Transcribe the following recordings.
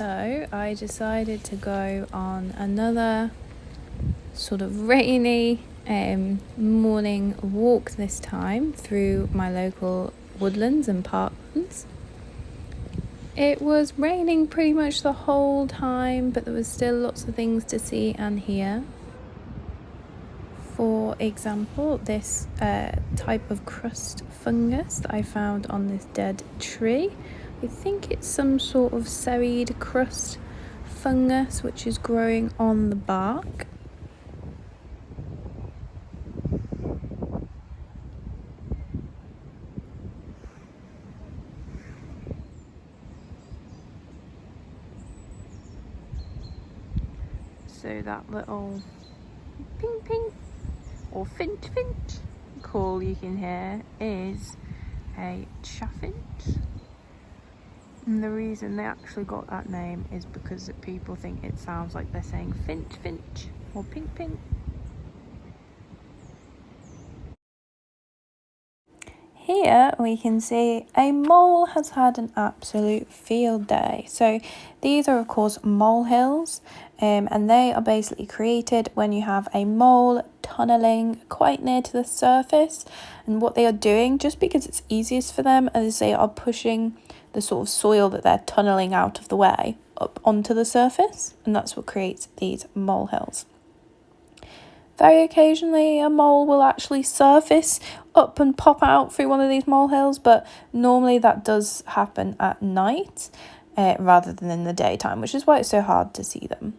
So I decided to go on another sort of rainy morning walk this time through my local woodlands and parklands. It was raining pretty much the whole time, but there was still lots of things to see and hear. For example, this type of crust fungus that I found on this dead tree. I think it's some sort of serried crust fungus which is growing on the bark. So that little ping ping or finch call you can hear is a chaffinch. And the reason they actually got that name is because people think it sounds like they're saying finch or pink. Here we can see a mole has had an absolute field day. So these are of course molehills, and they are basically created when you have a mole tunneling quite near to the surface. And what they are doing, just because it's easiest for them, is they are pushing the sort of soil that they're tunneling out of the way up onto the surface, and that's what creates these molehills. Very occasionally a mole will actually surface up and pop out through one of these molehills, but normally that does happen at night rather than in the daytime, which is why it's so hard to see them.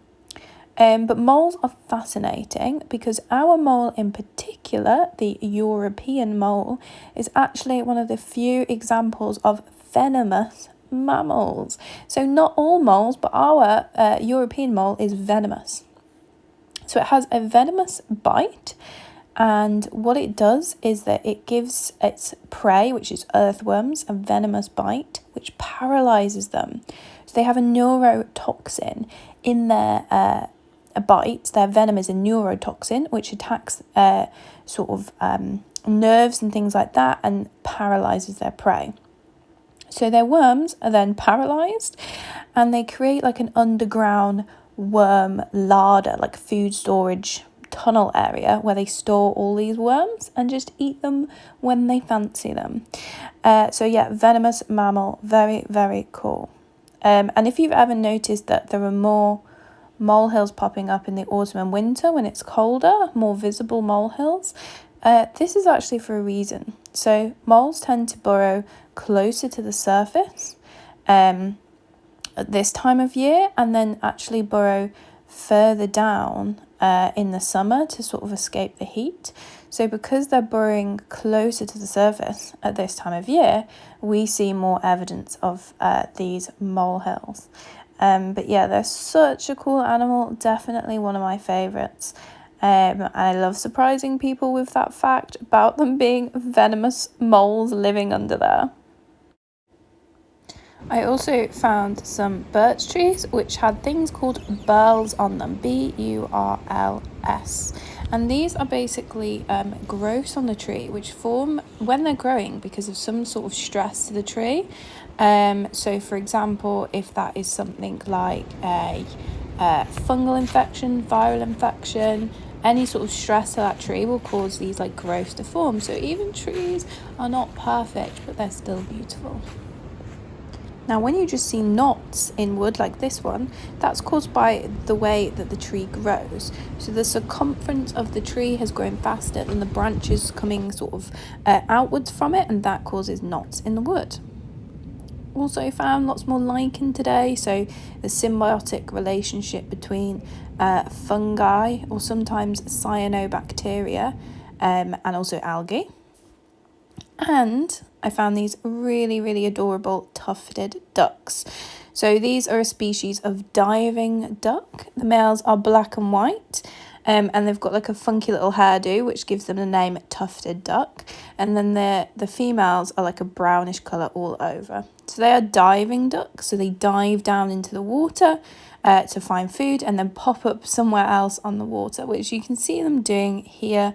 But moles are fascinating because our mole in particular, the European mole, is actually one of the few examples of venomous mammals. So not all moles, but our European mole is venomous. So it has a venomous bite, and what it does is that it gives its prey, which is earthworms, a venomous bite, which paralyzes them. So they have a neurotoxin in their bite. Their venom is a neurotoxin, which attacks nerves and things like that and paralyzes their prey. So their worms are then paralyzed, and they create like an underground worm larder, like food storage tunnel area, where they store all these worms and just eat them when they fancy them. So yeah, venomous mammal, very, very cool. And if you've ever noticed that there are more molehills popping up in the autumn and winter when it's colder, more visible molehills, this is actually for a reason. So moles tend to burrow closer to the surface at this time of year, and then actually burrow further down in the summer to sort of escape the heat. So because they're burrowing closer to the surface at this time of year, we see more evidence of these molehills. But yeah, they're such a cool animal, definitely one of my favourites. I love surprising people with that fact about them being venomous moles living under there. I also found some birch trees which had things called burls on them, B-U-R-L-S. And these are basically growths on the tree which form when they're growing because of some sort of stress to the tree. So for example, if that is something like a fungal infection, viral infection, any sort of stress to that tree will cause these like growths to form. So even trees are not perfect, but they're still beautiful. Now, when you just see knots in wood like this one, that's caused by the way that the tree grows. So the circumference of the tree has grown faster than the branches coming sort of outwards from it, and that causes knots in the wood. Also found lots more lichen today, so the symbiotic relationship between fungi or sometimes cyanobacteria and also algae. And I found these really, really adorable tufted ducks. So these are a species of diving duck. The males are black and white, and they've got like a funky little hairdo, which gives them the name tufted duck. And then the females are like a brownish colour all over. So they are diving ducks, so they dive down into the water to find food and then pop up somewhere else on the water, which you can see them doing here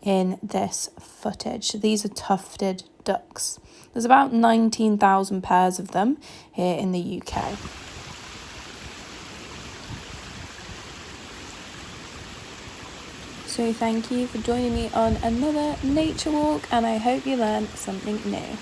in this footage. These are tufted ducks. There's about 19,000 pairs of them here in the UK. So thank you for joining me on another nature walk, and I hope you learned something new.